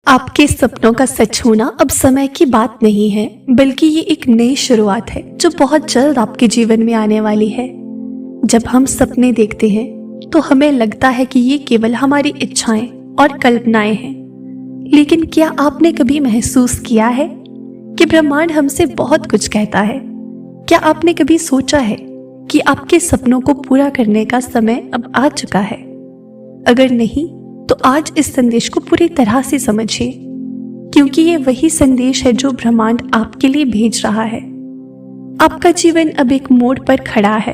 आपके सपनों का सच होना अब समय की बात नहीं है, बल्कि ये एक नई शुरुआत है जो बहुत जल्द आपके जीवन में आने वाली है। जब हम सपने देखते हैं तो हमें लगता है कि ये केवल हमारी इच्छाएं और कल्पनाएं हैं, लेकिन क्या आपने कभी महसूस किया है कि ब्रह्मांड हमसे बहुत कुछ कहता है? क्या आपने कभी सोचा है कि आपके सपनों को पूरा करने का समय अब आ चुका है? अगर नहीं, तो आज इस संदेश को पूरी तरह से समझिए, क्योंकि ये वही संदेश है जो ब्रह्मांड आपके लिए भेज रहा है। आपका जीवन अब एक मोड़ पर खड़ा है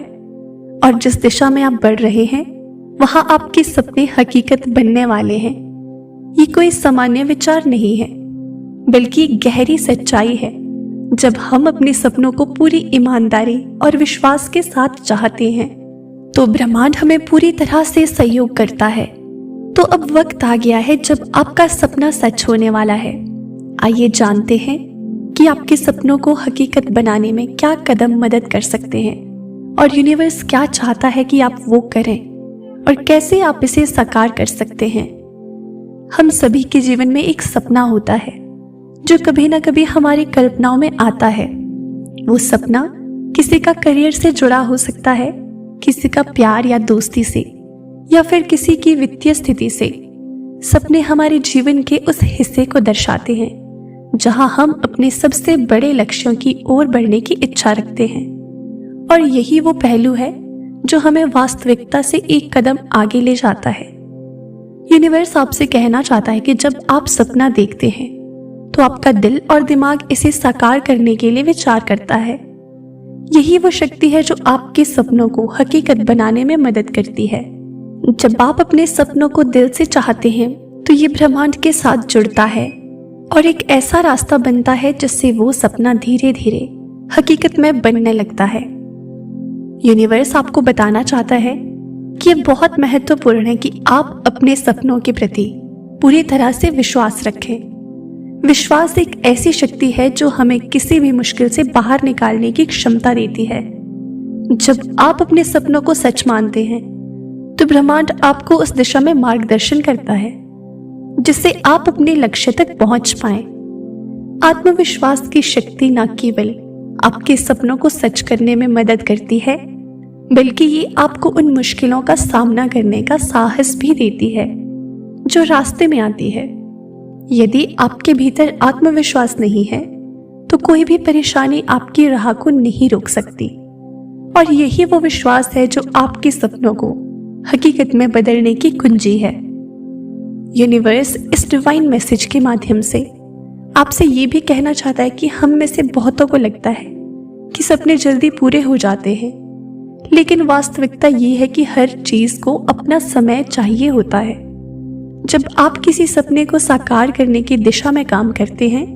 और जिस दिशा में आप बढ़ रहे हैं वहां आपके सपने हकीकत बनने वाले हैं। ये कोई सामान्य विचार नहीं है, बल्कि गहरी सच्चाई है। जब हम अपने सपनों को पूरी ईमानदारी और विश्वास के साथ चाहते हैं तो ब्रह्मांड हमें पूरी तरह से सहयोग करता है। तो अब वक्त आ गया है जब आपका सपना सच होने वाला है। आइए जानते हैं कि आपके सपनों को हकीकत बनाने में क्या कदम मदद कर सकते हैं और यूनिवर्स क्या चाहता है कि आप वो करें और कैसे आप इसे साकार कर सकते हैं। हम सभी के जीवन में एक सपना होता है जो कभी ना कभी हमारी कल्पनाओं में आता है। वो सपना किसी का करियर से जुड़ा हो सकता है, किसी का प्यार या दोस्ती से, या फिर किसी की वित्तीय स्थिति से। सपने हमारे जीवन के उस हिस्से को दर्शाते हैं जहां हम अपने सबसे बड़े लक्ष्यों की ओर बढ़ने की इच्छा रखते हैं, और यही वो पहलू है जो हमें वास्तविकता से एक कदम आगे ले जाता है। यूनिवर्स आपसे कहना चाहता है कि जब आप सपना देखते हैं तो आपका दिल और दिमाग इसे साकार करने के लिए विचार करता है। यही वो शक्ति है जो आपके सपनों को हकीकत बनाने में मदद करती है। जब आप अपने सपनों को दिल से चाहते हैं तो ये ब्रह्मांड के साथ जुड़ता है और एक ऐसा रास्ता बनता है जिससे वो सपना धीरे धीरे हकीकत में बनने लगता है। यूनिवर्स आपको बताना चाहता है कि ये बहुत महत्वपूर्ण है कि आप अपने सपनों के प्रति पूरी तरह से विश्वास रखें। विश्वास एक ऐसी शक्ति है जो हमें किसी भी मुश्किल से बाहर निकालने की क्षमता देती है। जब आप अपने सपनों को सच मानते हैं तो ब्रह्मांड आपको उस दिशा में मार्गदर्शन करता है जिससे आप अपने लक्ष्य तक पहुंच पाएं। आत्मविश्वास की शक्ति न केवल आपके सपनों को सच करने में मदद करती है, बल्कि ये आपको उन मुश्किलों का सामना करने का साहस भी देती है जो रास्ते में आती है। यदि आपके भीतर आत्मविश्वास नहीं है तो कोई भी परेशानी आपकी राह को नहीं रोक सकती, और यही वो विश्वास है जो आपके सपनों को हकीकत में बदलने की कुंजी है। यूनिवर्स इस डिवाइन मैसेज के माध्यम से आपसे ये भी कहना चाहता है कि हम में से बहुतों को लगता है कि सपने जल्दी पूरे हो जाते हैं, लेकिन वास्तविकता ये है कि हर चीज को अपना समय चाहिए होता है। जब आप किसी सपने को साकार करने की दिशा में काम करते हैं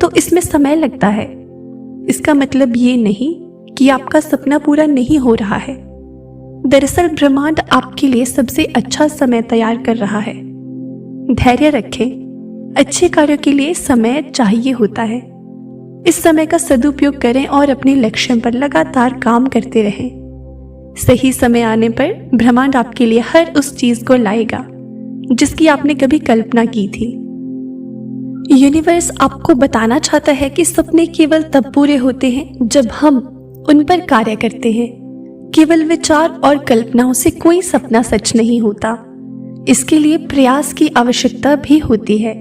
तो इसमें समय लगता है। इसका मतलब ये नहीं कि आपका सपना पूरा नहीं हो रहा है। दरअसल ब्रह्मांड आपके लिए सबसे अच्छा समय तैयार कर रहा है। धैर्य रखें, अच्छे कार्यों के लिए समय चाहिए होता है। इस समय का सदुपयोग करें और अपने लक्ष्य पर लगातार काम करते रहें। सही समय आने पर ब्रह्मांड आपके लिए हर उस चीज को लाएगा जिसकी आपने कभी कल्पना की थी। यूनिवर्स आपको बताना चाहता है कि सपने केवल तब पूरे होते हैं जब हम उन पर कार्य करते हैं। केवल विचार और कल्पनाओं से कोई सपना सच नहीं होता। इसके लिए प्रयास की आवश्यकता भी होती है।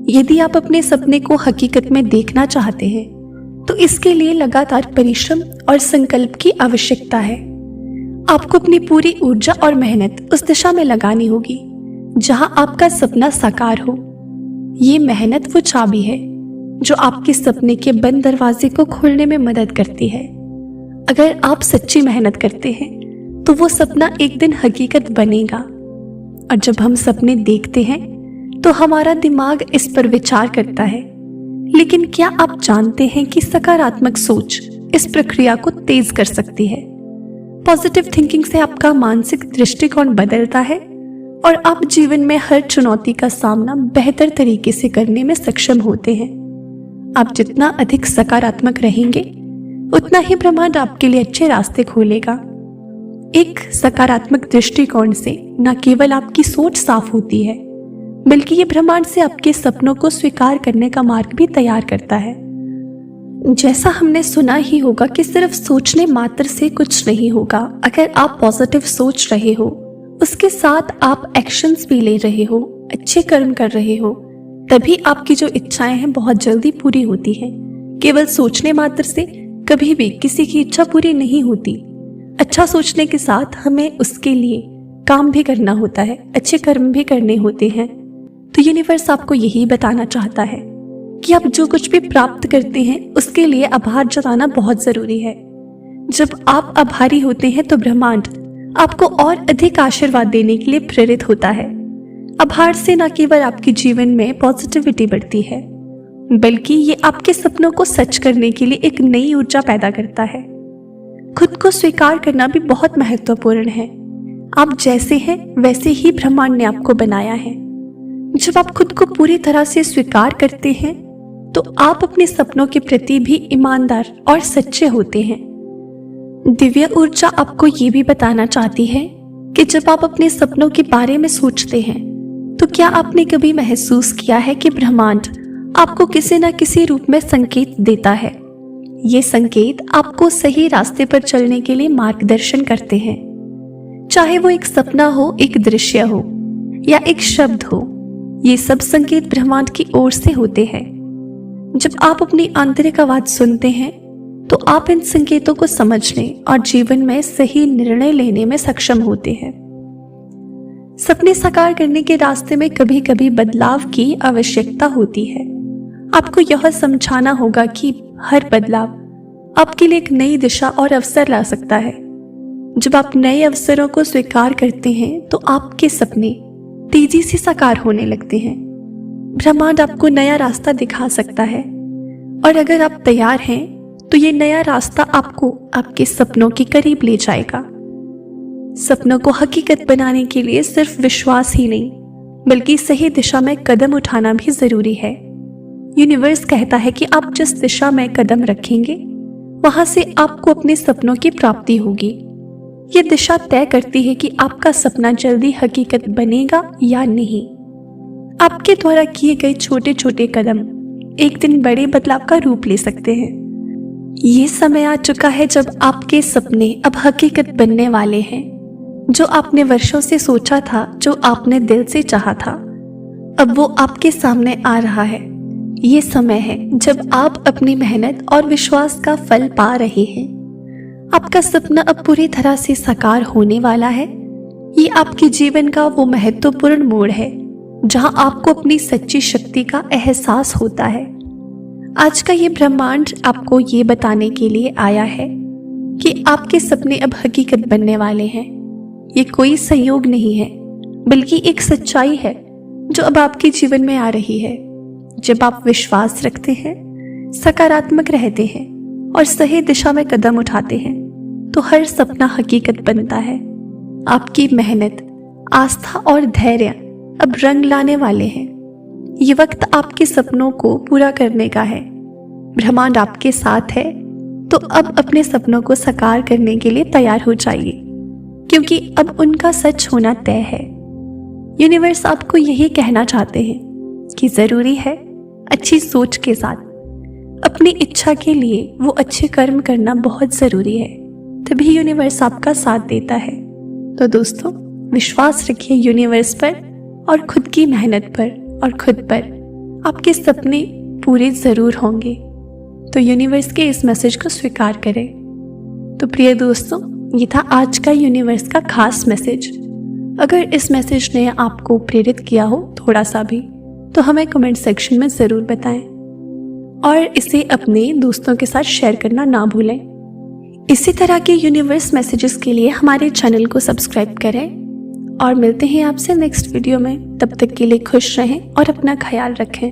यदि आप अपने सपने को हकीकत में देखना चाहते हैं तो इसके लिए लगातार परिश्रम और संकल्प की आवश्यकता है। आपको अपनी पूरी ऊर्जा और मेहनत उस दिशा में लगानी होगी जहां आपका सपना साकार हो। ये मेहनत वो चाबी है जो आपके सपने के बंद दरवाजे को खोलने में मदद करती है। अगर आप सच्ची मेहनत करते हैं तो वो सपना एक दिन हकीकत बनेगा। और जब हम सपने देखते हैं तो हमारा दिमाग इस पर विचार करता है, लेकिन क्या आप जानते हैं कि सकारात्मक सोच इस प्रक्रिया को तेज कर सकती है। पॉजिटिव थिंकिंग से आपका मानसिक दृष्टिकोण बदलता है और आप जीवन में हर चुनौती का सामना बेहतर तरीके से करने में सक्षम होते हैं। आप जितना अधिक सकारात्मक रहेंगे उतना ही ब्रह्मांड आपके लिए अच्छे रास्ते खोलेगा। एक सकारात्मक दृष्टिकोण से न केवल आपकी सोच साफ होती है, बल्कि ये ब्रह्मांड से आपके सपनों को स्वीकार करने का मार्ग भी तैयार करता है। जैसा हमने सुना ही होगा कि सिर्फ सोचने मात्र से कुछ नहीं होगा। अगर आप पॉजिटिव सोच रहे हो, उसके साथ आप एक्शंस भी ले रहे हो, अच्छे कर्म कर रहे हो, तभी आपकी जो इच्छाएं हैं बहुत जल्दी पूरी होती हैं। केवल सोचने मात्र से कभी भी किसी की इच्छा पूरी नहीं होती। अच्छा सोचने के साथ हमें उसके लिए काम भी करना होता है, अच्छे कर्म भी करने होते हैं। तो यूनिवर्स आपको यही बताना चाहता है कि आप जो कुछ भी प्राप्त करते हैं उसके लिए आभार जताना बहुत जरूरी है। जब आप आभारी होते हैं तो ब्रह्मांड आपको और अधिक आशीर्वाद देने के लिए प्रेरित होता है। आभार से न केवल आपके जीवन में पॉजिटिविटी बढ़ती है, बल्कि ये आपके सपनों को सच करने के लिए एक नई ऊर्जा पैदा करता है। खुद को स्वीकार करना भी बहुत महत्वपूर्ण है। आप जैसे हैं वैसे ही ब्रह्मांड ने आपको बनाया है। जब आप खुद को पूरी तरह से स्वीकार करते हैं तो आप अपने सपनों के प्रति भी ईमानदार और सच्चे होते हैं। दिव्य ऊर्जा आपको ये भी बताना चाहती है कि जब आप अपने सपनों के बारे में सोचते हैं तो क्या आपने कभी महसूस किया है कि ब्रह्मांड आपको किसी न किसी रूप में संकेत देता है। ये संकेत आपको सही रास्ते पर चलने के लिए मार्गदर्शन करते हैं। चाहे वो एक सपना हो, एक दृश्य हो या एक शब्द हो, ये सब संकेत ब्रह्मांड की ओर से होते हैं। जब आप अपनी आंतरिक आवाज सुनते हैं तो आप इन संकेतों को समझने और जीवन में सही निर्णय लेने में सक्षम होते हैं। सपने साकार करने के रास्ते में कभी कभी बदलाव की आवश्यकता होती है। आपको यह समझाना होगा कि हर बदलाव आपके लिए एक नई दिशा और अवसर ला सकता है। जब आप नए अवसरों को स्वीकार करते हैं तो आपके सपने तेजी से साकार होने लगते हैं। ब्रह्मांड आपको नया रास्ता दिखा सकता है और अगर आप तैयार हैं तो ये नया रास्ता आपको आपके सपनों के करीब ले जाएगा। सपनों को हकीकत बनाने के लिए सिर्फ विश्वास ही नहीं, बल्कि सही दिशा में कदम उठाना भी जरूरी है। यूनिवर्स कहता है कि आप जिस दिशा में कदम रखेंगे वहां से आपको अपने सपनों की प्राप्ति होगी। ये दिशा तय करती है कि आपका सपना जल्दी हकीकत बनेगा या नहीं। आपके द्वारा किए गए छोटे छोटे कदम एक दिन बड़े बदलाव का रूप ले सकते हैं। ये समय आ चुका है जब आपके सपने अब हकीकत बनने वाले हैं। जो आपने वर्षों से सोचा था, जो आपने दिल से चाहा था, अब वो आपके सामने आ रहा है। ये समय है जब आप अपनी मेहनत और विश्वास का फल पा रहे हैं। आपका सपना अब पूरी तरह से साकार होने वाला है। ये आपके जीवन का वो महत्वपूर्ण मोड़ है जहां आपको अपनी सच्ची शक्ति का एहसास होता है। आज का ये ब्रह्मांड आपको ये बताने के लिए आया है कि आपके सपने अब हकीकत बनने वाले हैं। ये कोई संयोग नहीं है, बल्कि एक सच्चाई है जो अब आपके जीवन में आ रही है। जब आप विश्वास रखते हैं, सकारात्मक रहते हैं और सही दिशा में कदम उठाते हैं तो हर सपना हकीकत बनता है। आपकी मेहनत, आस्था और धैर्य अब रंग लाने वाले हैं। ये वक्त आपके सपनों को पूरा करने का है। ब्रह्मांड आपके साथ है, तो अब अपने सपनों को साकार करने के लिए तैयार हो जाइए, क्योंकि अब उनका सच होना तय है। यूनिवर्स आपको यही कहना चाहते हैं कि जरूरी है अच्छी सोच के साथ अपनी इच्छा के लिए वो अच्छे कर्म करना बहुत जरूरी है, तभी यूनिवर्स आपका साथ देता है। तो दोस्तों, विश्वास रखिए यूनिवर्स पर और खुद की मेहनत पर और खुद पर। आपके सपने पूरे जरूर होंगे। तो यूनिवर्स के इस मैसेज को स्वीकार करें। तो प्रिय दोस्तों, ये था आज का यूनिवर्स का खास मैसेज। अगर इस मैसेज ने आपको प्रेरित किया हो थोड़ा सा भी, तो हमें कमेंट सेक्शन में ज़रूर बताएं और इसे अपने दोस्तों के साथ शेयर करना ना भूलें। इसी तरह के यूनिवर्स मैसेजेस के लिए हमारे चैनल को सब्सक्राइब करें और मिलते हैं आपसे नेक्स्ट वीडियो में। तब तक के लिए खुश रहें और अपना ख्याल रखें।